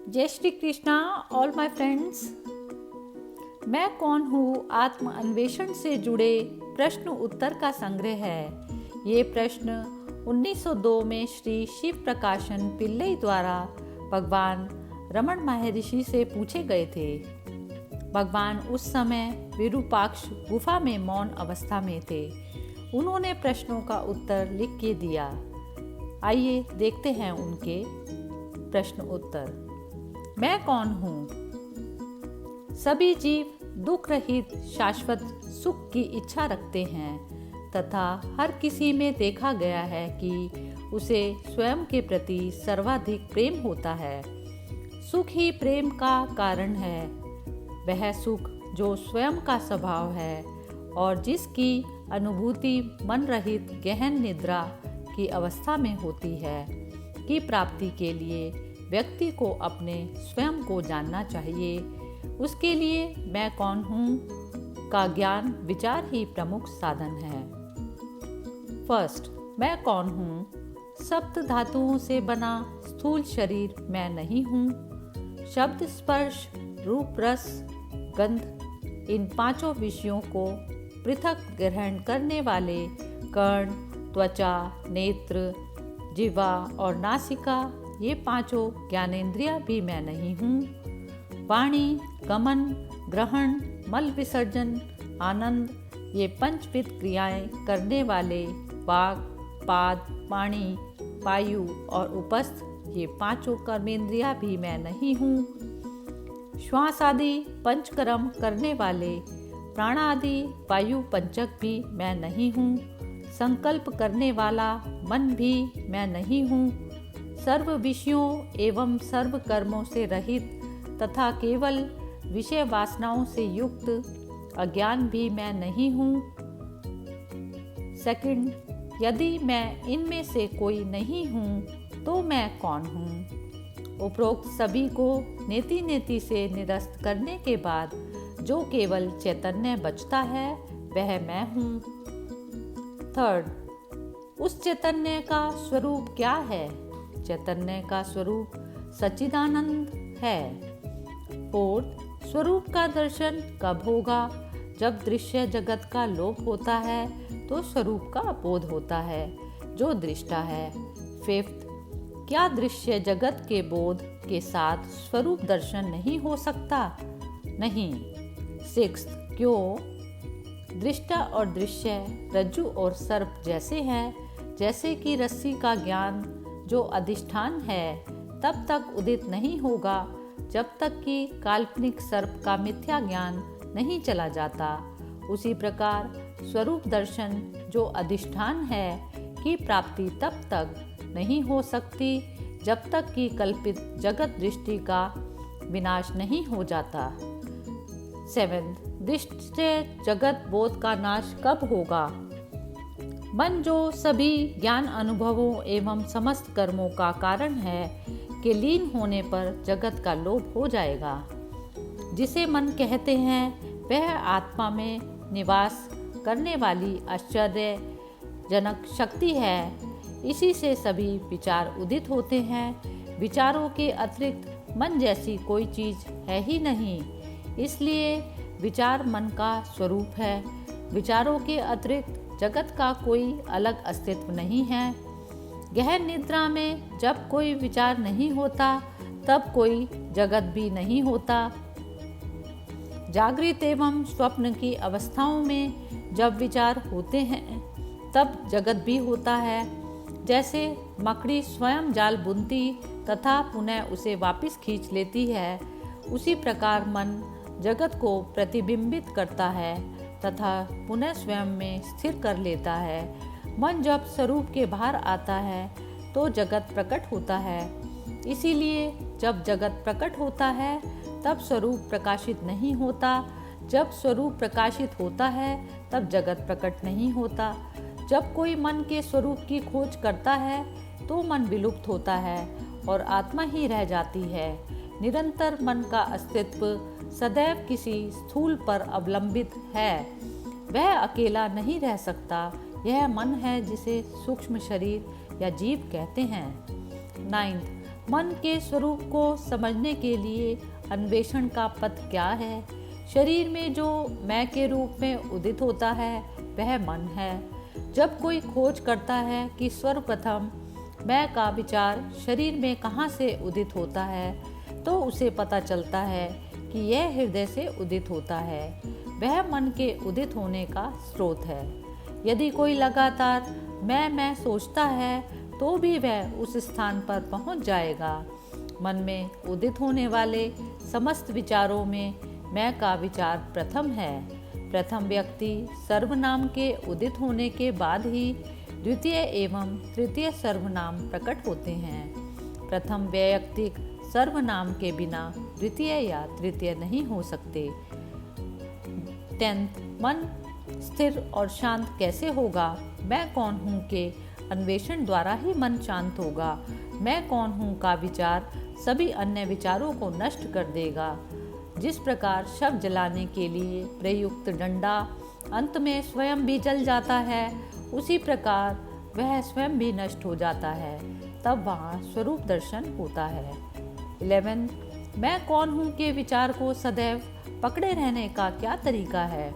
जय Shri Krishna all my friends. मैं कौन हूँ आत्म अन्वेषण से जुड़े प्रश्न उत्तर का संग्रह है। ये प्रश्न 1902 में श्री शिव प्रकाशन पिल्लई द्वारा भगवान रमण महर्षि से पूछे गए थे। भगवान उस समय विरूपाक्ष गुफा में मौन अवस्था में थे। उन्होंने प्रश्नों का उत्तर लिख के दिया। आइए देखते हैं उनके प्रश्न उत्तर। मैं कौन हूँ? सभी जीव दुख रहित शाश्वत सुख की इच्छा रखते हैं तथा हर किसी में देखा गया है कि उसे स्वयं के प्रति सर्वाधिक प्रेम होता है। सुख ही प्रेम का कारण है। वह सुख जो स्वयं का स्वभाव है और जिसकी अनुभूति मन रहित गहन निद्रा की अवस्था में होती है की प्राप्ति के लिए व्यक्ति को अपने स्वयं को जानना चाहिए। उसके लिए मैं कौन हूँ का ज्ञान विचार ही प्रमुख साधन है। फर्स्ट, मैं कौन हूँ? सप्त धातुओं से बना स्थूल शरीर मैं नहीं हूँ। शब्द, स्पर्श, रूप, रस, गंध, इन पांचों विषयों को पृथक ग्रहण करने वाले कर्ण, त्वचा, नेत्र, जिह्वा और नासिका, ये पांचों ज्ञानेंद्रियां भी मैं नहीं हूँ। वाणी, गमन, ग्रहण, मल विसर्जन, आनंद, ये पंचविध क्रियाएं करने वाले वाक, पाद, पाणी, पायु और उपस्थ, ये पांचों कर्मेंद्रियां भी मैं नहीं हूँ। श्वास आदि पंचकर्म करने वाले प्राण आदि वायु पंचक भी मैं नहीं हूँ। संकल्प करने वाला मन भी मैं नहीं हूँ। सर्व विषयों एवं सर्व कर्मों से रहित तथा केवल विषय वासनाओं से युक्त अज्ञान भी मैं नहीं हूँ। सेकंड, यदि मैं इनमें से कोई नहीं हूँ तो मैं कौन हूँ? उपरोक्त सभी को नेति नेति से निरस्त करने के बाद जो केवल चैतन्य बचता है वह मैं हूँ। थर्ड, उस चैतन्य का स्वरूप क्या है? चैतन्य का स्वरूप सच्चिदानंद है। फोर्थ, स्वरूप का दर्शन कब होगा? जब दृश्य जगत का लोप होता है तो स्वरूप का बोध होता है जो दृष्टा है। फिफ्थ, क्या दृश्य जगत के बोध के साथ स्वरूप दर्शन नहीं हो सकता? नहीं। सिक्स्थ, क्यों? दृष्टा और दृश्य रज्जु और सर्प जैसे हैं। जैसे कि रस्सी का ज्ञान जो अधिष्ठान है तब तक उदित नहीं होगा जब तक कि काल्पनिक सर्प का मिथ्या ज्ञान नहीं चला जाता, उसी प्रकार स्वरूप दर्शन जो अधिष्ठान है की प्राप्ति तब तक नहीं हो सकती जब तक कि कल्पित जगत दृष्टि का विनाश नहीं हो जाता। सेवेंथ, दृष्टि जगत बोध का नाश कब होगा? मन जो सभी ज्ञान अनुभवों एवं समस्त कर्मों का कारण है के लीन होने पर जगत का लोप हो जाएगा। जिसे मन कहते हैं वह आत्मा में निवास करने वाली आश्चर्यजनक शक्ति है। इसी से सभी विचार उदित होते हैं। विचारों के अतिरिक्त मन जैसी कोई चीज है ही नहीं, इसलिए विचार मन का स्वरूप है। विचारों के अतिरिक्त जगत का कोई अलग अस्तित्व नहीं है। गहन निद्रा में जब कोई विचार नहीं होता तब कोई जगत भी नहीं होता। जागृत एवं स्वप्न की अवस्थाओं में जब विचार होते हैं तब जगत भी होता है। जैसे मकड़ी स्वयं जाल बुनती तथा पुनः उसे वापस खींच लेती है, उसी प्रकार मन जगत को प्रतिबिंबित करता है तथा पुनः स्वयं में स्थिर कर लेता है। मन जब स्वरूप के बाहर आता है तो जगत प्रकट होता है। इसीलिए जब जगत प्रकट होता है तब स्वरूप प्रकाशित नहीं होता। जब स्वरूप प्रकाशित होता है तब जगत प्रकट नहीं होता। जब कोई मन के स्वरूप की खोज करता है तो मन विलुप्त होता है और आत्मा ही रह जाती है। निरंतर मन का अस्तित्व सदैव किसी स्थूल पर अवलंबित है। वह अकेला नहीं रह सकता। यह मन है जिसे सूक्ष्म शरीर या जीव कहते हैं। 9, मन के स्वरूप को समझने के लिए अन्वेषण का पथ क्या है? शरीर में जो मैं के रूप में उदित होता है वह मन है। जब कोई खोज करता है कि सर्वप्रथम मैं का विचार शरीर में कहाँ से उदित होता है, तो उसे पता चलता है कि यह हृदय से उदित होता है। वह मन के उदित होने का स्रोत है। यदि कोई लगातार मैं सोचता है तो भी वह उस स्थान पर पहुंच जाएगा। मन में उदित होने वाले समस्त विचारों में मैं का विचार प्रथम है। प्रथम व्यक्ति सर्वनाम के उदित होने के बाद ही द्वितीय एवं तृतीय सर्वनाम प्रकट होते हैं। प्रथम वैयक्तिक सर्वनाम के बिना द्वितीय या तृतीय नहीं हो सकते। 10th, मन स्थिर और शांत कैसे होगा? मैं कौन हूँ के अन्वेषण द्वारा ही मन शांत होगा। मैं कौन हूँ का विचार सभी अन्य विचारों को नष्ट कर देगा। जिस प्रकार शव जलाने के लिए प्रयुक्त डंडा अंत में स्वयं भी जल जाता है, उसी प्रकार वह स्वयं भी नष्ट हो जाता है। तब वहाँ स्वरूप दर्शन होता है। 11, मैं कौन हूँ के विचार को सदैव पकड़े रहने का क्या तरीका है?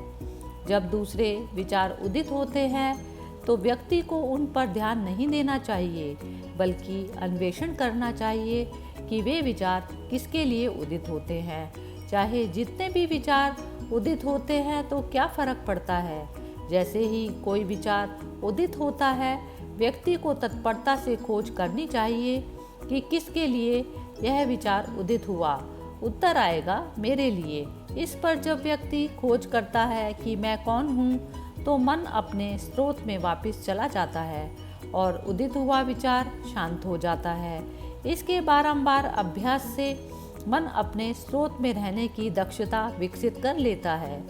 जब दूसरे विचार उदित होते हैं तो व्यक्ति को उन पर ध्यान नहीं देना चाहिए, बल्कि अन्वेषण करना चाहिए कि वे विचार किसके लिए उदित होते हैं। चाहे जितने भी विचार उदित होते हैं तो क्या फर्क पड़ता है। जैसे ही कोई विचार उदित होता है, व्यक्ति को तत्परता से खोज करनी चाहिए कि किसके लिए यह विचार उदित हुआ। उत्तर आएगा मेरे लिए। इस पर जब व्यक्ति खोज करता है कि मैं कौन हूँ, तो मन अपने स्रोत में वापस चला जाता है और उदित हुआ विचार शांत हो जाता है। इसके बारंबार अभ्यास से मन अपने स्रोत में रहने की दक्षता विकसित कर लेता है।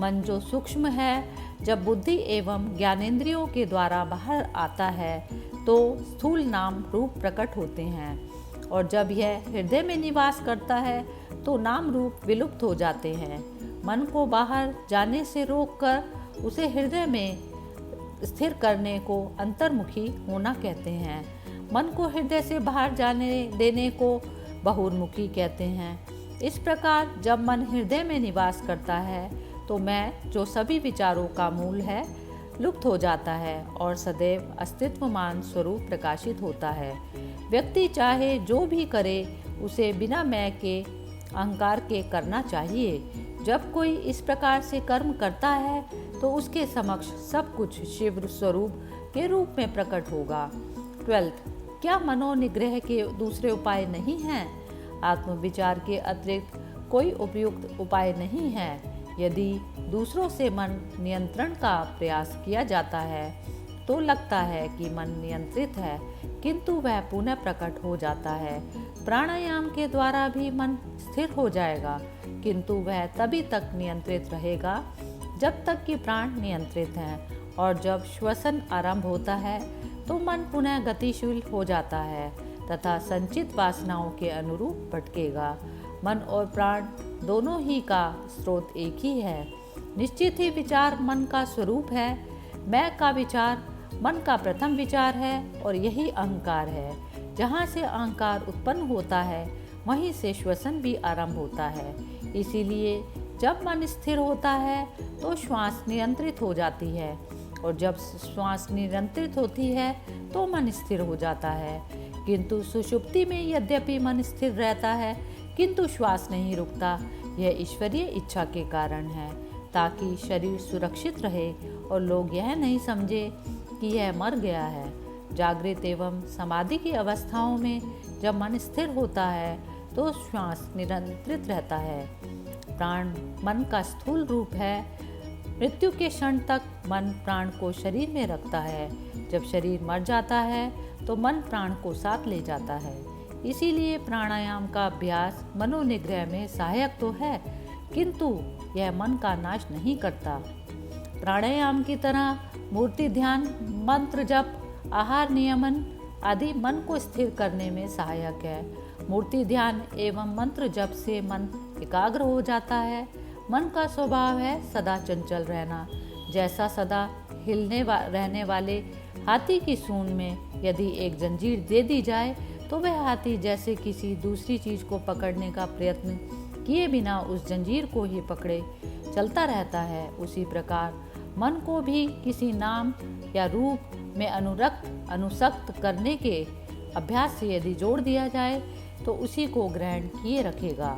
मन जो सूक्ष्म है, जब बुद्धि एवं ज्ञानेंद्रियों के द्वारा बाहर आता है तो स्थूल नाम रूप प्रकट होते हैं, और जब यह हृदय में निवास करता है तो नाम रूप विलुप्त हो जाते हैं। मन को बाहर जाने से रोककर उसे हृदय में स्थिर करने को अंतर्मुखी होना कहते हैं। मन को हृदय से बाहर जाने देने को बहिर्मुखी कहते हैं। इस प्रकार जब मन हृदय में निवास करता है तो मैं जो सभी विचारों का मूल है लुप्त हो जाता है और सदैव अस्तित्वमान स्वरूप प्रकाशित होता है। व्यक्ति चाहे जो भी करे उसे बिना मैं के अहंकार के करना चाहिए। जब कोई इस प्रकार से कर्म करता है तो उसके समक्ष सब कुछ शिव स्वरूप के रूप में प्रकट होगा। 12th, क्या मनोनिग्रह के दूसरे उपाय नहीं हैं? आत्मविचार के अतिरिक्त कोई उपयुक्त उपाय नहीं है। यदि दूसरों से मन नियंत्रण का प्रयास किया जाता है तो लगता है कि मन नियंत्रित है, किंतु वह पुनः प्रकट हो जाता है। प्राणायाम के द्वारा भी मन स्थिर हो जाएगा, किंतु वह तभी तक नियंत्रित रहेगा जब तक कि प्राण नियंत्रित हैं, और जब श्वसन आरंभ होता है तो मन पुनः गतिशील हो जाता है तथा संचित वासनाओं के अनुरूप भटकेगा। मन और प्राण दोनों ही का स्रोत एक ही है। निश्चित ही विचार मन का स्वरूप है। मैं का विचार मन का प्रथम विचार है और यही अहंकार है। जहाँ से अहंकार उत्पन्न होता है वहीं से श्वसन भी आरंभ होता है। इसीलिए जब मन स्थिर होता है तो श्वास नियंत्रित हो जाती है, और जब श्वास नियंत्रित होती है तो मन स्थिर हो जाता है। किंतु सुषुप्ति में यद्यपि मन स्थिर रहता है, किंतु श्वास नहीं रुकता। यह ईश्वरीय इच्छा के कारण है, ताकि शरीर सुरक्षित रहे और लोग यह नहीं समझे कि यह मर गया है। जागृत एवं समाधि की अवस्थाओं में जब मन स्थिर होता है तो श्वास नियंत्रित रहता है। प्राण मन का स्थूल रूप है। मृत्यु के क्षण तक मन प्राण को शरीर में रखता है। जब शरीर मर जाता है तो मन प्राण को साथ ले जाता है। इसीलिए प्राणायाम का अभ्यास मनोनिग्रह में सहायक तो है, किंतु यह मन का नाश नहीं करता। प्राणायाम की तरह मूर्ति ध्यान, मंत्र जप, आहार नियमन आदि मन को स्थिर करने में सहायक है। मूर्ति ध्यान एवं मंत्र जप से मन एकाग्र हो जाता है। मन का स्वभाव है सदा चंचल रहना। जैसा सदा रहने वाले हाथी की सूंड में यदि एक जंजीर दे दी जाए तो वह हाथी जैसे किसी दूसरी चीज को पकड़ने का प्रयत्न किए बिना उस जंजीर को ही पकड़े चलता रहता है, उसी प्रकार मन को भी किसी नाम या रूप में अनुसक्त करने के अभ्यास से यदि जोड़ दिया जाए तो उसी को ग्रहण किए रखेगा।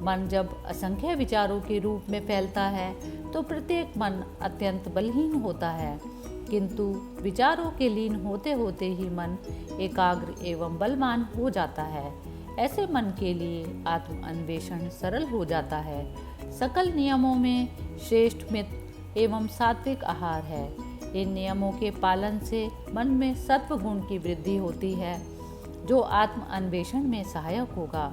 मन जब असंख्य विचारों के रूप में फैलता है तो प्रत्येक मन अत्यंत बलहीन होता है, किंतु विचारों के लीन होते होते ही मन एकाग्र एवं बलवान हो जाता है। ऐसे मन के लिए आत्म अन्वेषण सरल हो जाता है। सकल नियमों में श्रेष्ठ मित्र एवं सात्विक आहार है। इन नियमों के पालन से मन में सत्व गुण की वृद्धि होती है, जो आत्म अन्वेषण में सहायक होगा।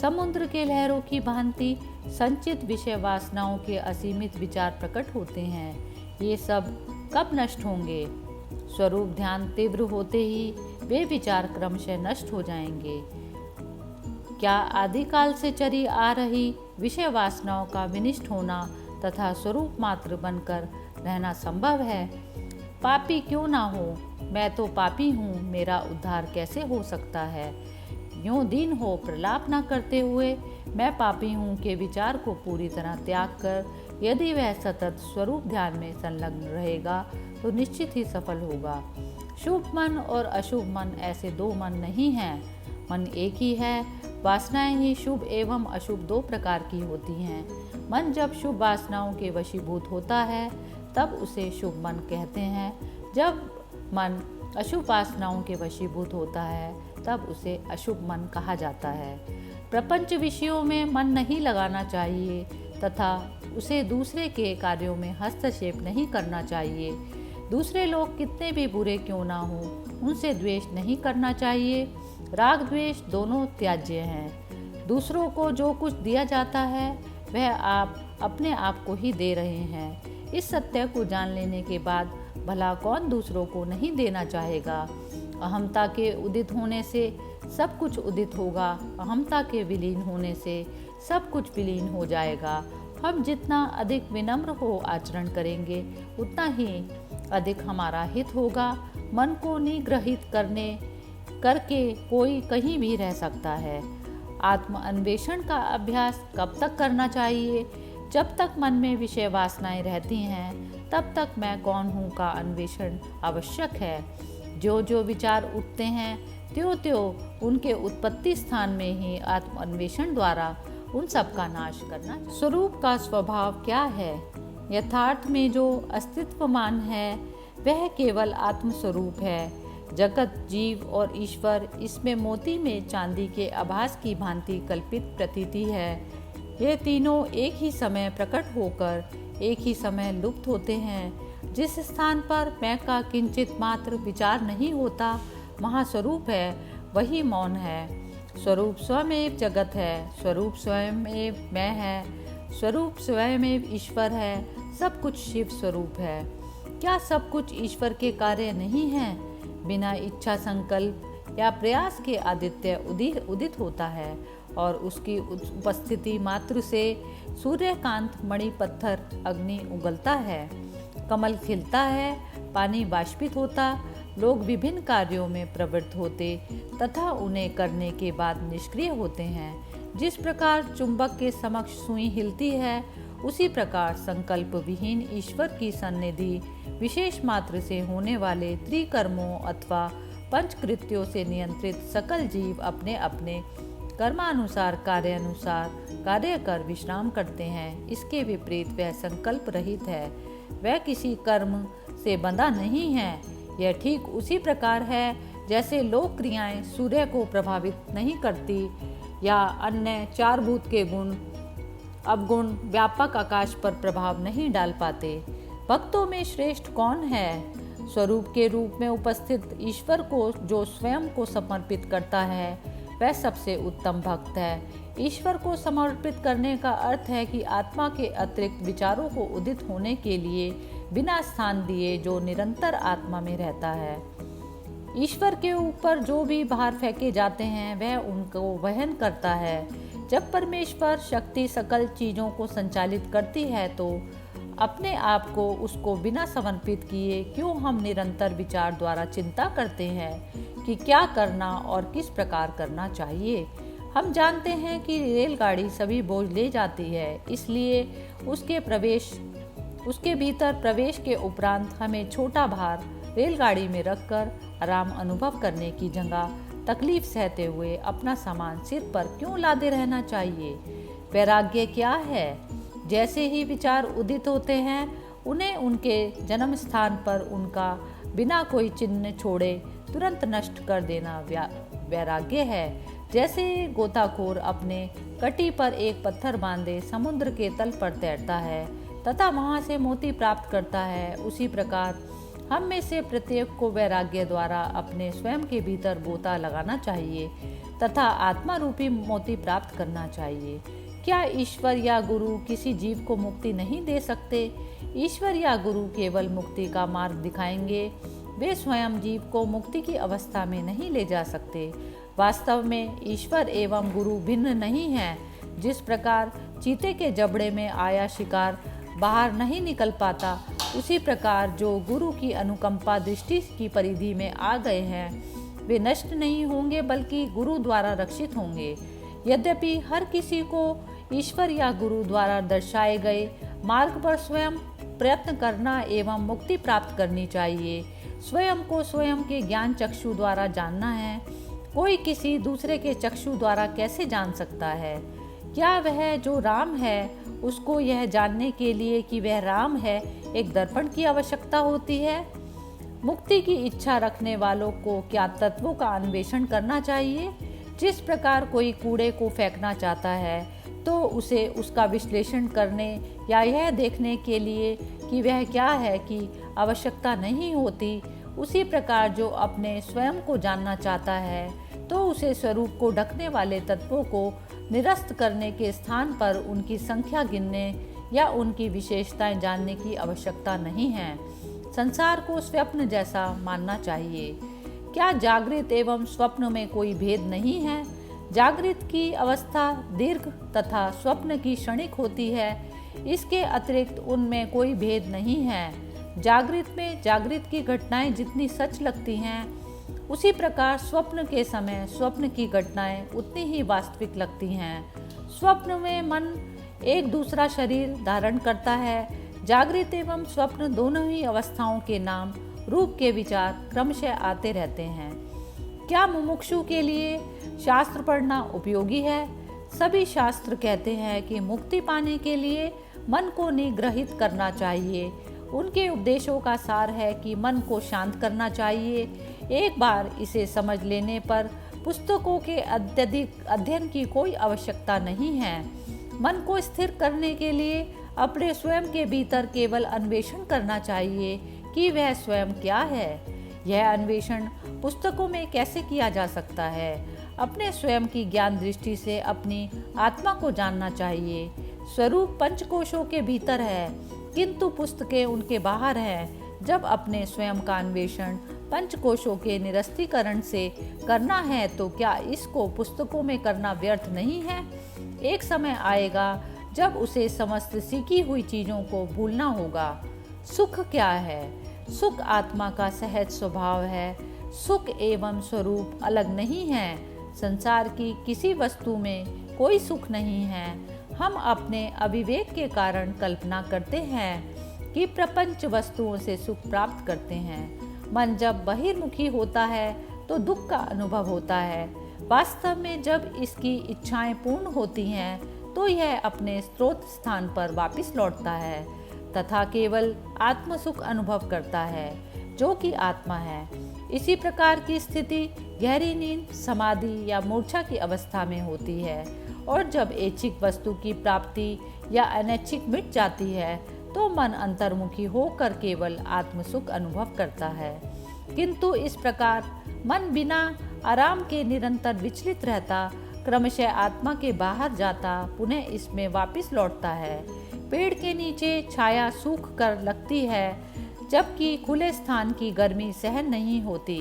समुद्र के लहरों की भांति संचित विषय वासनाओं के असीमित विचार प्रकट होते हैं। ये सब कब नष्ट होंगे? स्वरूप ध्यान तीव्र होते ही वे विचार क्रमशः नष्ट हो जाएंगे। क्या आदिकाल से चली आ रही विषय वासनाओं का विनिष्ट होना तथा स्वरूप मात्र बनकर रहना संभव है? पापी क्यों ना हो, मैं तो पापी हूँ, मेरा उद्धार कैसे हो सकता है? यूं दीन हो प्रलाप न करते हुए मैं पापी हूँ के विचार को पूरी तरह त्याग कर यदि वह सतत स्वरूप ध्यान में संलग्न रहेगा तो निश्चित ही सफल होगा। शुभ मन और अशुभ मन ऐसे दो मन नहीं हैं, मन एक ही है। वासनाएं ही शुभ एवं अशुभ दो प्रकार की होती हैं। मन जब शुभ वासनाओं के वशीभूत होता है तब उसे शुभ मन कहते हैं, जब मन अशुभ वासनाओं के वशीभूत होता है तब उसे अशुभ मन कहा जाता है। प्रपंच विषयों में मन नहीं लगाना चाहिए तथा उसे दूसरे के कार्यों में हस्तक्षेप नहीं करना चाहिए। दूसरे लोग कितने भी बुरे क्यों ना हो, उनसे द्वेष नहीं करना चाहिए। राग द्वेष दोनों त्याज्य हैं। दूसरों को जो कुछ दिया जाता है वह आप अपने आप को ही दे रहे हैं। इस सत्य को जान लेने के बाद भला कौन दूसरों को नहीं देना चाहेगा। अहमता के उदित होने से सब कुछ उदित होगा, अहमता के विलीन होने से सब कुछ विलीन हो जाएगा। हम जितना अधिक विनम्र हो आचरण करेंगे उतना ही अधिक हमारा हित होगा। मन को निग्रहित करके कोई कहीं भी रह सकता है। आत्म अन्वेषण का अभ्यास कब तक करना चाहिए? जब तक मन में विषय वासनाएं रहती हैं तब तक मैं कौन हूँ का अन्वेषण आवश्यक है। जो जो विचार उठते हैं त्यों त्यों उनके उत्पत्ति स्थान में ही आत्म अन्वेषण द्वारा उन सब का नाश करना। स्वरूप का स्वभाव क्या है? यथार्थ में जो अस्तित्वमान है वह केवल आत्म स्वरूप है। जगत, जीव और ईश्वर इसमें मोती में चांदी के आभास की भांति कल्पित प्रतीति है। ये तीनों एक ही समय प्रकट होकर एक ही समय लुप्त होते हैं। जिस स्थान पर मैं का किंचित मात्र विचार नहीं होता वहाँ स्वरूप है, वही मौन है। स्वरूप स्वयं जगत है, स्वरूप स्वयं मैं है, स्वरूप स्वयं ईश्वर है, सब कुछ शिव स्वरूप है। क्या सब कुछ ईश्वर के कार्य नहीं है? बिना इच्छा संकल्प या प्रयास के आदित्य उदित होता है और उसकी उपस्थिति मात्र से सूर्यकांत, मणि, पत्थर, अग्नि उगलता है, कमल खिलता है, पानी बाष्पित होता, लोग विभिन्न कार्यों में प्रवृत्त होते तथा उन्हें करने के बाद निष्क्रिय होते हैं। जिस प्रकार चुंबक के समक्ष सुई हिलती है उसी प्रकार संकल्प विहीन ईश्वर की सन्निधि विशेष मात्र से होने वाले त्रिकर्मों अथवा पंचकृत्यों से नियंत्रित सकल जीव अपने अपने कर्मानुसार कार्य कर विश्राम करते हैं। इसके विपरीत वह संकल्प रहित है, वह किसी कर्म से बंधा नहीं है। यह ठीक उसी प्रकार है जैसे लोक क्रियाएं सूर्य को प्रभावित नहीं करती या अन्य चार भूत के गुण अवगुण व्यापक आकाश पर प्रभाव नहीं डाल पाते। भक्तों में श्रेष्ठ कौन है? स्वरूप के रूप में उपस्थित ईश्वर को जो स्वयं को समर्पित करता है वह सबसे उत्तम भक्त है। ईश्वर को समर्पित करने का अर्थ है कि आत्मा के अतिरिक्त विचारों को उदित होने के लिए बिना स्थान दिए जो निरंतर आत्मा में रहता है। ईश्वर के ऊपर जो भी भार फेंके जाते हैं वह उनको वहन करता है। जब परमेश्वर शक्ति सकल चीज़ों को संचालित करती है तो अपने आप को उसको बिना समर्पित किए क्यों हम निरंतर विचार द्वारा चिंता करते हैं? कि क्या करना और किस प्रकार करना चाहिए। हम जानते हैं कि रेलगाड़ी सभी बोझ ले जाती है, इसलिए उसके भीतर प्रवेश के उपरांत हमें छोटा भार रेलगाड़ी में रखकर आराम अनुभव करने की जगह तकलीफ सहते हुए अपना सामान सिर पर क्यों लादे रहना चाहिए। वैराग्य क्या है? जैसे ही विचार उदित होते हैं, उन्हें उनके जन्म स्थान पर उनका बिना कोई चिन्ह छोड़े तुरंत नष्ट कर देना वैराग्य है। जैसे गोताखोर अपने कटी पर एक पत्थर बांधे समुद्र के तल पर तैरता है तथा वहां से मोती प्राप्त करता है, उसी प्रकार हम में से प्रत्येक को वैराग्य द्वारा अपने स्वयं के भीतर गोता लगाना चाहिए तथा आत्मा रूपी मोती प्राप्त करना चाहिए। क्या ईश्वर या गुरु किसी जीव को मुक्ति नहीं दे सकते? ईश्वर या गुरु केवल मुक्ति का मार्ग दिखाएंगे, वे स्वयं जीव को मुक्ति की अवस्था में नहीं ले जा सकते। वास्तव में ईश्वर एवं गुरु भिन्न नहीं हैं। जिस प्रकार चीते के जबड़े में आया शिकार बाहर नहीं निकल पाता, उसी प्रकार जो गुरु की अनुकंपा दृष्टि की परिधि में आ गए हैं, वे नष्ट नहीं होंगे बल्कि गुरु द्वारा रक्षित होंगे। यद्यपि हर किसी को ईश्वर या गुरु द्वारा दर्शाए गए मार्ग पर स्वयं प्रयत्न करना एवं मुक्ति प्राप्त करनी चाहिए। स्वयं को स्वयं के ज्ञान चक्षु द्वारा जानना है। कोई किसी दूसरे के चक्षु द्वारा कैसे जान सकता है? क्या वह जो राम है, उसको यह जानने के लिए कि वह राम है, एक दर्पण की आवश्यकता होती है? मुक्ति की इच्छा रखने वालों को क्या तत्वों का अन्वेषण करना चाहिए? जिस प्रकार कोई कूड़े को फेंकना चाहता है तो उसे उसका विश्लेषण करने या यह देखने के लिए कि वह क्या है की आवश्यकता नहीं होती, उसी प्रकार जो अपने स्वयं को जानना चाहता है तो उसे स्वरूप को ढकने वाले तत्वों को निरस्त करने के स्थान पर उनकी संख्या गिनने या उनकी विशेषताएं जानने की आवश्यकता नहीं है। संसार को स्वप्न जैसा मानना चाहिए। क्या जागृत एवं स्वप्न में कोई भेद नहीं है? जागृत की अवस्था दीर्घ तथा स्वप्न की क्षणिक होती है, इसके अतिरिक्त उनमें कोई भेद नहीं है। जागृत में जागृत की घटनाएं जितनी सच लगती हैं, उसी प्रकार स्वप्न के समय स्वप्न की घटनाएं उतनी ही वास्तविक लगती हैं। स्वप्न में मन एक दूसरा शरीर धारण करता है। जागृत एवं स्वप्न दोनों ही अवस्थाओं के नाम रूप के विचार क्रमशः आते रहते हैं। क्या मुमुक्षु के लिए शास्त्र पढ़ना उपयोगी है? सभी शास्त्र कहते हैं कि मुक्ति पाने के लिए मन को निग्रहित करना चाहिए। उनके उपदेशों का सार है कि मन को शांत करना चाहिए। एक बार इसे समझ लेने पर पुस्तकों के अत्यधिक अध्ययन की कोई आवश्यकता नहीं है। मन को स्थिर करने के लिए अपने स्वयं के भीतर केवल अन्वेषण करना चाहिए कि वह स्वयं क्या है। यह अन्वेषण पुस्तकों में कैसे किया जा सकता है? अपने स्वयं की ज्ञान दृष्टि से अपनी आत्मा को जानना चाहिए। स्वरूप पंचकोशों के भीतर है, किंतु पुस्तकें उनके बाहर हैं। जब अपने स्वयं का अन्वेषण पंचकोशों के निरस्तीकरण से करना है तो क्या इसको पुस्तकों में करना व्यर्थ नहीं है? एक समय आएगा जब उसे समस्त सीखी हुई चीज़ों को भूलना होगा। सुख क्या है? सुख आत्मा का सहज स्वभाव है। सुख एवं स्वरूप अलग नहीं है। संसार की किसी वस्तु में कोई सुख नहीं है। हम अपने अविवेक के कारण कल्पना करते हैं कि प्रपंच वस्तुओं से सुख प्राप्त करते हैं। मन जब बहिर्मुखी होता है तो दुख का अनुभव होता है। वास्तव में जब इसकी इच्छाएं पूर्ण होती हैं तो यह अपने स्रोत स्थान पर वापस लौटता है तथा केवल आत्म सुख अनुभव करता है, जो कि आत्मा है। इसी प्रकार की स्थिति गहरी नींद, समाधि या मूर्छा की अवस्था में होती है। और जब ऐच्छिक वस्तु की प्राप्ति या अनैच्छिक मिट जाती है तो मन अंतर्मुखी होकर केवल आत्म सुख अनुभव करता है। किंतु इस प्रकार मन बिना आराम के निरंतर विचलित रहता, क्रमशः आत्मा के बाहर जाता, पुनः इसमें वापस लौटता है। पेड़ के नीचे छाया सूख कर लगती है, जबकि खुले स्थान की गर्मी सहन नहीं होती।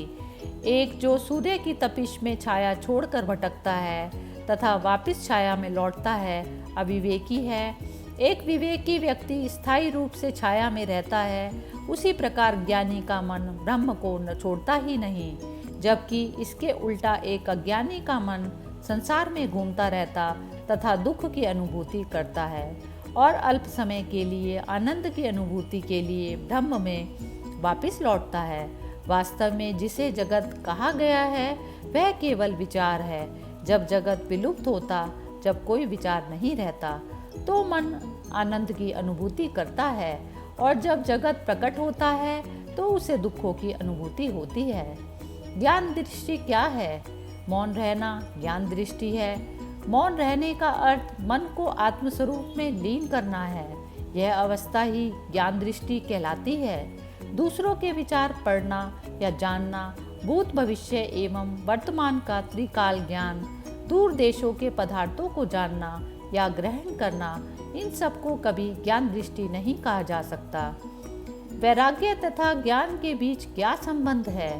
एक जो सूर्य की तपिश में छाया छोड़कर भटकता है तथा वापस छाया में लौटता है, अविवेकी है। एक विवेकी व्यक्ति स्थायी रूप से छाया में रहता है। उसी प्रकार ज्ञानी का मन ब्रह्म को न छोड़ता ही नहीं, जबकि इसके उल्टा एक अज्ञानी का मन संसार में घूमता रहता तथा दुख की अनुभूति करता है और अल्प समय के लिए आनंद की अनुभूति के लिए ब्रह्म में वापस लौटता है। वास्तव में जिसे जगत कहा गया है वह केवल विचार है। जब जगत विलुप्त होता, जब कोई विचार नहीं रहता, तो मन आनंद की अनुभूति करता है और जब जगत प्रकट होता है तो उसे दुखों की अनुभूति होती है। ज्ञान दृष्टि क्या है? मौन रहना ज्ञान दृष्टि है। मौन रहने का अर्थ मन को आत्मस्वरूप में लीन करना है। यह अवस्था ही ज्ञान दृष्टि कहलाती है। दूसरों के विचार पढ़ना या जानना, भूत भविष्य एवं वर्तमान का त्रिकाल ज्ञान, दूर देशों के पदार्थों को जानना या ग्रहण करना, इन सबको कभी ज्ञान दृष्टि नहीं कहा जा सकता। वैराग्य तथा ज्ञान के बीच क्या संबंध है?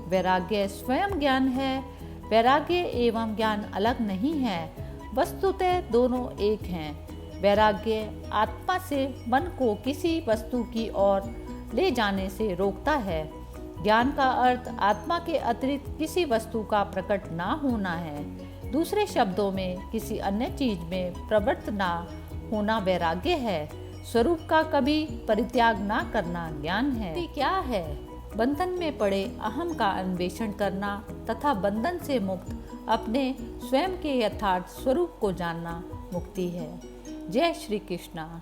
वैराग्य स्वयं ज्ञान है। वैराग्य एवं ज्ञान अलग नहीं है, वस्तुतः दोनों एक हैं। वैराग्य आत्मा से मन को किसी वस्तु की ओर ले जाने से रोकता है। ज्ञान का अर्थ आत्मा के अतिरिक्त किसी वस्तु का प्रकट ना होना है। दूसरे शब्दों में किसी अन्य चीज में प्रवृत्त ना होना वैराग्य है। स्वरूप का कभी परित्याग ना करना ज्ञान है। क्या है? बंधन में पड़े अहम का अन्वेषण करना तथा बंधन से मुक्त अपने स्वयं के यथार्थ स्वरूप को जानना मुक्ति है। जय श्री कृष्णा।